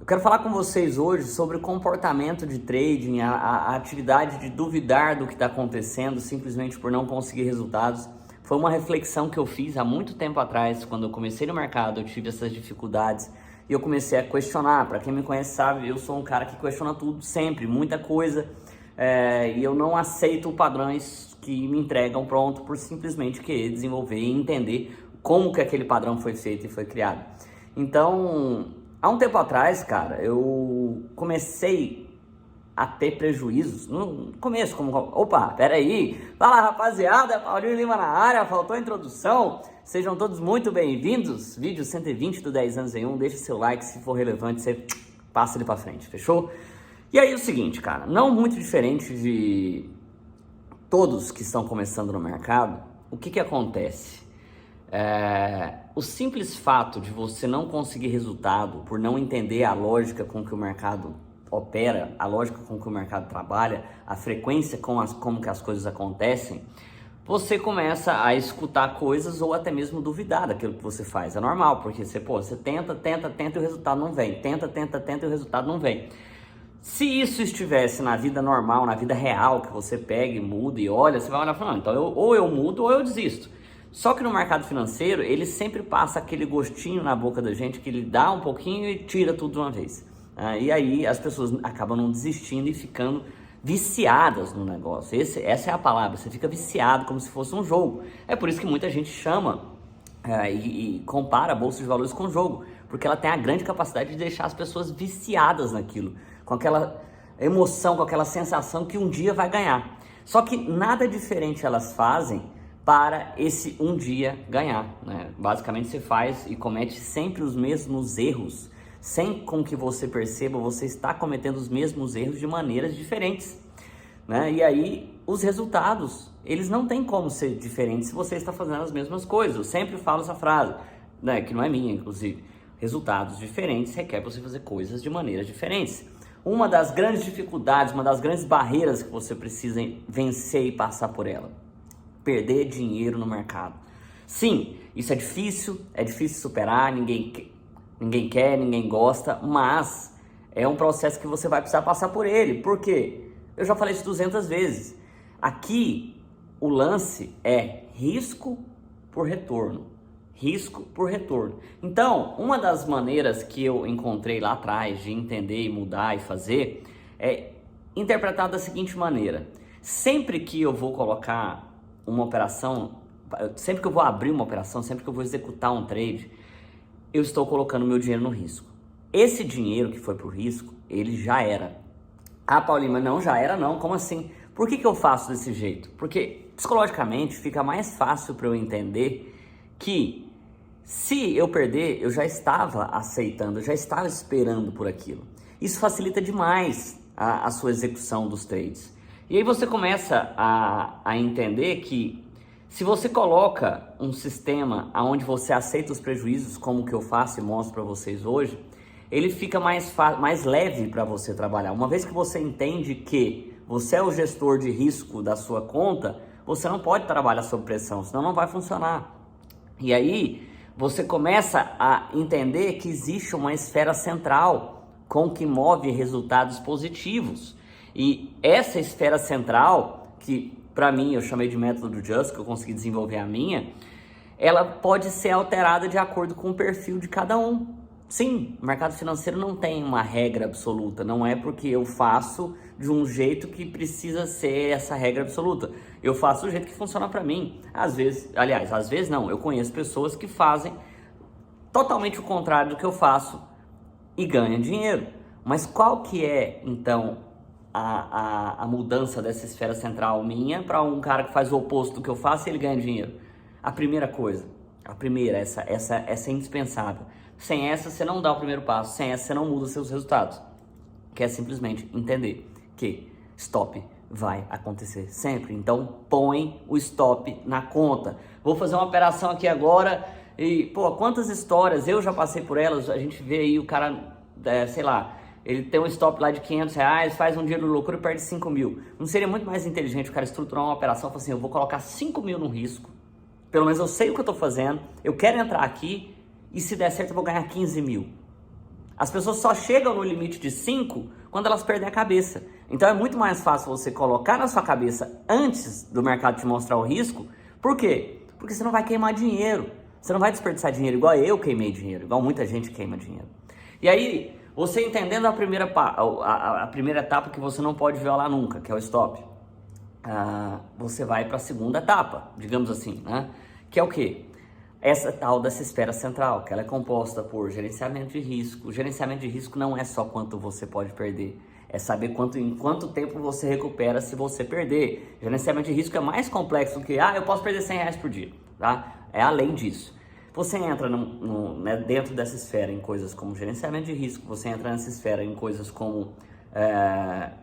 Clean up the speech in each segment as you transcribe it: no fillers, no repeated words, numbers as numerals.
Eu quero falar com vocês hoje sobre o comportamento de trading, a atividade de duvidar do que está acontecendo simplesmente por não conseguir resultados. Foi uma reflexão que eu fiz há muito tempo atrás, quando eu comecei no mercado, eu tive essas dificuldades e eu comecei a questionar. Para quem me conhece sabe, eu sou um cara que questiona tudo, sempre, muita coisa, e eu não aceito padrões que me entregam pronto por simplesmente querer desenvolver e entender como que aquele padrão foi feito e foi criado. Então, há um tempo atrás, cara, eu comecei a ter prejuízos. No começo, opa, peraí, fala rapaziada, Paulinho Lima na área, faltou a introdução. Sejam todos muito bem-vindos. Vídeo 120 do 10 anos em 1, deixa seu like, se for relevante, você passa ele pra frente, fechou? E aí o seguinte, cara, não muito diferente de todos que estão começando no mercado, o que acontece? O simples fato de você não conseguir resultado por não entender a lógica com que o mercado opera, a lógica com que o mercado trabalha, a frequência como que as coisas acontecem, você começa a escutar coisas ou até mesmo duvidar daquilo que você faz. É normal, porque você tenta e o resultado não vem. Tenta e o resultado não vem. Se isso estivesse na vida normal, na vida real, que você pega e muda e olha, você vai olhar e falar, então ou eu mudo ou eu desisto. Só que no mercado financeiro, ele sempre passa aquele gostinho na boca da gente que ele dá um pouquinho e tira tudo de uma vez. E aí as pessoas acabam não desistindo e ficando viciadas no negócio. Essa é a palavra, você fica viciado como se fosse um jogo. É por isso que muita gente chama e compara a Bolsa de Valores com jogo, porque ela tem a grande capacidade de deixar as pessoas viciadas naquilo, com aquela emoção, com aquela sensação que um dia vai ganhar. Só que nada diferente elas fazem para esse um dia ganhar, né? Basicamente você faz e comete sempre os mesmos erros, sem com que você perceba, você está cometendo os mesmos erros de maneiras diferentes, né? E aí os resultados, eles não têm como ser diferentes se você está fazendo as mesmas coisas. Eu sempre falo essa frase, né? Que não é minha, inclusive. Resultados diferentes requer você fazer coisas de maneiras diferentes. Uma das grandes dificuldades, uma das grandes barreiras que você precisa vencer e passar por ela: perder dinheiro no mercado. Sim, isso é difícil superar, ninguém quer, ninguém gosta, mas é um processo que você vai precisar passar por ele. Por quê? Eu já falei isso 200 vezes. Aqui, o lance é risco por retorno. Risco por retorno. Então, uma das maneiras que eu encontrei lá atrás de entender e mudar e fazer é interpretar da seguinte maneira: sempre que eu vou colocar uma operação, sempre que eu vou abrir uma operação, sempre que eu vou executar um trade, eu estou colocando meu dinheiro no risco. Esse dinheiro que foi pro risco, ele já era. Ah, Paulinho, mas não, já era não, como assim? Por que eu faço desse jeito? Porque psicologicamente fica mais fácil para eu entender que se eu perder, eu já estava aceitando, eu já estava esperando por aquilo. Isso facilita demais a sua execução dos trades. E aí você começa a entender que se você coloca um sistema onde você aceita os prejuízos, como o que eu faço e mostro para vocês hoje, ele fica mais leve para você trabalhar. Uma vez que você entende que você é o gestor de risco da sua conta, você não pode trabalhar sob pressão, senão não vai funcionar. E aí você começa a entender que existe uma esfera central com que move resultados positivos. E essa esfera central, que para mim eu chamei de método Just, que eu consegui desenvolver a minha, ela pode ser alterada de acordo com o perfil de cada um. Sim, o mercado financeiro não tem uma regra absoluta, não é porque eu faço de um jeito que precisa ser essa regra absoluta. Eu faço do jeito que funciona para mim. Às vezes não, eu conheço pessoas que fazem totalmente o contrário do que eu faço e ganham dinheiro. Mas qual que é, então, a mudança dessa esfera central minha para um cara que faz o oposto do que eu faço e ele ganha dinheiro? A primeira coisa, essa é indispensável. Sem essa você não dá o primeiro passo, sem essa você não muda os seus resultados. Que é simplesmente entender que stop vai acontecer sempre. Então põe o stop na conta. Vou fazer uma operação aqui agora e, quantas histórias, eu já passei por elas, a gente vê aí o cara, sei lá, ele tem um stop lá de R$500, faz um dinheiro de loucura e perde 5 mil. Não seria muito mais inteligente o cara estruturar uma operação e falar assim, eu vou colocar 5 mil no risco, pelo menos eu sei o que eu tô fazendo, eu quero entrar aqui e se der certo eu vou ganhar 15 mil. As pessoas só chegam no limite de 5 quando elas perdem a cabeça. Então é muito mais fácil você colocar na sua cabeça antes do mercado te mostrar o risco. Por quê? Porque você não vai queimar dinheiro. Você não vai desperdiçar dinheiro igual eu queimei dinheiro, igual muita gente queima dinheiro. E aí, você entendendo a primeira etapa que você não pode violar nunca, que é o stop, você vai para a segunda etapa, digamos assim, né? Que é o quê? Essa tal dessa esfera central, que ela é composta por gerenciamento de risco. O gerenciamento de risco não é só quanto você pode perder, é saber em quanto tempo você recupera se você perder. Gerenciamento de risco é mais complexo do que, eu posso perder R$100 por dia, tá? É além disso. Você entra né, dentro dessa esfera em coisas como gerenciamento de risco, você entra nessa esfera em coisas como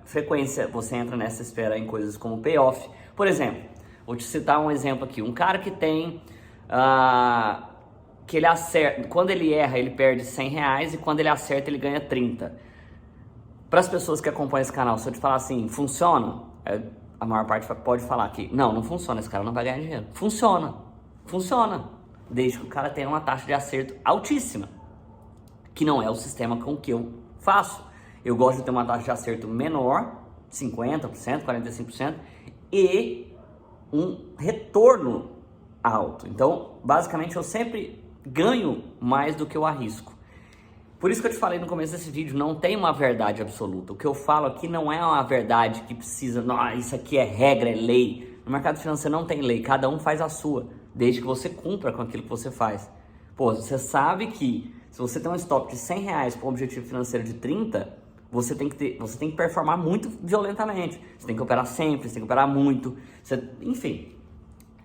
frequência, você entra nessa esfera em coisas como payoff. Por exemplo, vou te citar um exemplo aqui, um cara que tem... que ele acerta, quando ele erra ele perde R$100 e quando ele acerta ele ganha 30. Para as pessoas que acompanham esse canal, se eu te falar assim, funciona? A maior parte pode falar que não funciona, esse cara não vai ganhar dinheiro. Funciona, desde que o cara tenha uma taxa de acerto altíssima, que não é o sistema com que eu faço. Eu gosto de ter uma taxa de acerto menor, 50%, 45%, e um retorno alto. Então, basicamente, eu sempre ganho mais do que eu arrisco. Por isso que eu te falei no começo desse vídeo, não tem uma verdade absoluta. O que eu falo aqui não é uma verdade que precisa, isso aqui é regra, é lei. No mercado financeiro não tem lei, cada um faz a sua, desde que você cumpra com aquilo que você faz. Pô, você sabe que se você tem um stop de R$100 para um objetivo financeiro de 30, você tem que performar muito violentamente. Você tem que operar sempre, você tem que operar muito, enfim.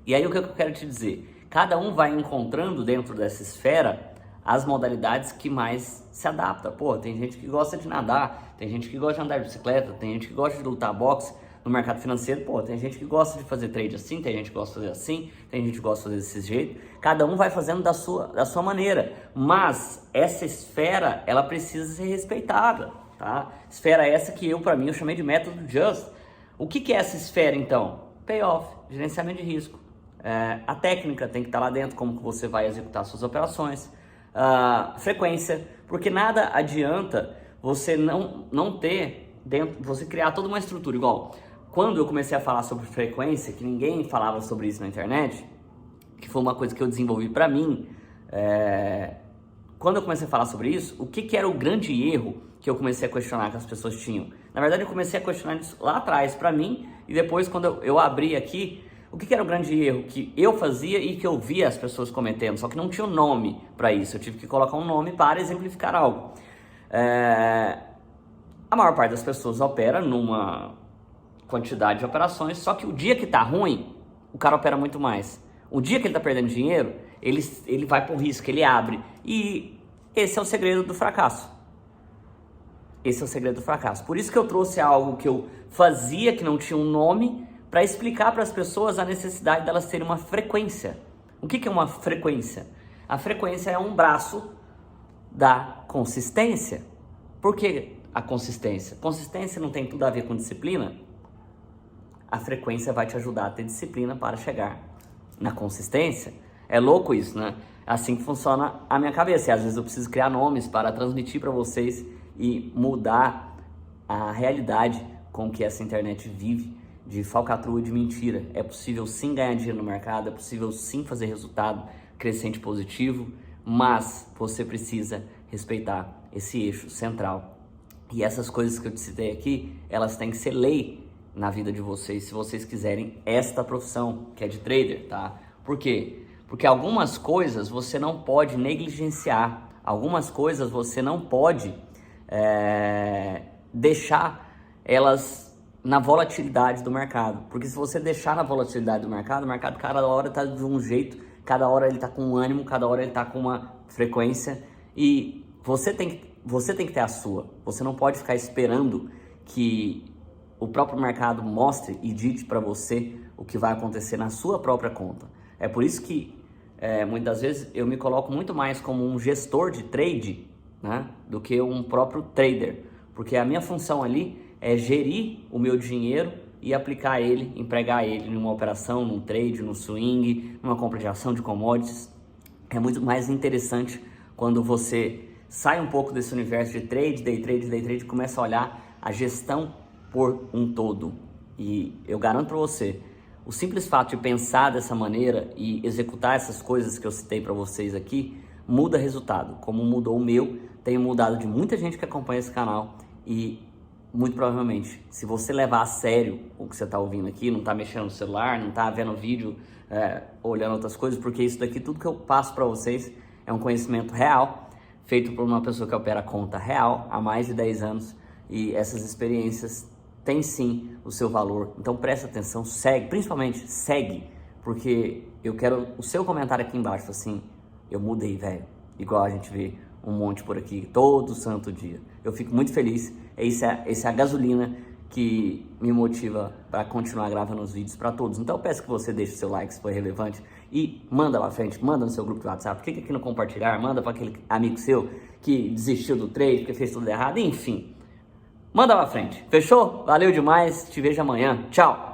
E aí o que eu quero te dizer? Cada um vai encontrando dentro dessa esfera as modalidades que mais se adaptam. Pô, tem gente que gosta de nadar, tem gente que gosta de andar de bicicleta, tem gente que gosta de lutar boxe. No mercado financeiro, pô, tem gente que gosta de fazer trade assim, tem gente que gosta de fazer assim, tem gente que gosta de fazer desse jeito. Cada um vai fazendo da sua maneira. Mas essa esfera, ela precisa ser respeitada, tá? Esfera essa que para mim, eu chamei de método Just. O que é essa esfera, então? Payoff, gerenciamento de risco. A técnica tem que estar lá dentro, como que você vai executar suas operações. Frequência, porque nada adianta você não ter dentro, você criar toda uma estrutura igual. Quando eu comecei a falar sobre frequência, que ninguém falava sobre isso na internet, que foi uma coisa que eu desenvolvi para mim, quando eu comecei a falar sobre isso, o que era o grande erro que eu comecei a questionar que as pessoas tinham? Na verdade, eu comecei a questionar isso lá atrás para mim, e depois quando eu abri aqui, o que era o grande erro que eu fazia e que eu via as pessoas cometendo, só que não tinha um nome para isso, eu tive que colocar um nome para exemplificar algo. A maior parte das pessoas opera numa quantidade de operações, só que o dia que tá ruim, o cara opera muito mais. O dia que ele tá perdendo dinheiro, ele vai pro risco, ele abre. E esse é o segredo do fracasso. Esse é o segredo do fracasso. Por isso que eu trouxe algo que eu fazia, que não tinha um nome, para explicar para as pessoas a necessidade delas terem uma frequência. O que é uma frequência? A frequência é um braço da consistência. Por que a consistência? Consistência não tem tudo a ver com disciplina? A frequência vai te ajudar a ter disciplina para chegar na consistência. É louco isso, né? Assim que funciona a minha cabeça. E às vezes eu preciso criar nomes para transmitir para vocês e mudar a realidade com que essa internet vive, de falcatrua e de mentira. É possível sim ganhar dinheiro no mercado, é possível sim fazer resultado crescente positivo, mas você precisa respeitar esse eixo central. E essas coisas que eu te citei aqui, elas têm que ser lei na vida de vocês, se vocês quiserem esta profissão, que é de trader, tá? Por quê? Porque algumas coisas você não pode negligenciar, algumas coisas você não pode deixar elas na volatilidade do mercado. Porque se você deixar na volatilidade do mercado, o mercado cada hora está de um jeito, cada hora ele está com um ânimo, cada hora ele está com uma frequência, e você tem que ter a sua. Você não pode ficar esperando que o próprio mercado mostre e dite para você o que vai acontecer na sua própria conta. É por isso que muitas vezes eu me coloco muito mais como um gestor de trade, né, do que um próprio trader, porque a minha função ali é gerir o meu dinheiro e aplicar ele, empregar ele numa operação, num trade, num swing, numa compra de ação de commodities. É muito mais interessante quando você sai um pouco desse universo de trade, day trade, e começa a olhar a gestão por um todo. E eu garanto para você, o simples fato de pensar dessa maneira e executar essas coisas que eu citei para vocês aqui, muda resultado. Como mudou o meu, tem mudado de muita gente que acompanha esse canal e muito provavelmente, se você levar a sério o que você está ouvindo aqui, não está mexendo no celular, não está vendo vídeo, olhando outras coisas, porque isso daqui, tudo que eu passo para vocês é um conhecimento real, feito por uma pessoa que opera conta real há mais de 10 anos e essas experiências têm sim o seu valor. Então presta atenção, segue, principalmente segue, porque eu quero o seu comentário aqui embaixo, assim, eu mudei, velho, igual a gente vê um monte por aqui, todo santo dia. Eu fico muito feliz, essa é a gasolina que me motiva para continuar gravando os vídeos para todos. Então eu peço que você deixe seu like se for relevante e manda lá frente, manda no seu grupo de WhatsApp, clica aqui no compartilhar, manda para aquele amigo seu que desistiu do trade, porque fez tudo errado, enfim. Manda lá frente, fechou? Valeu demais, te vejo amanhã, tchau!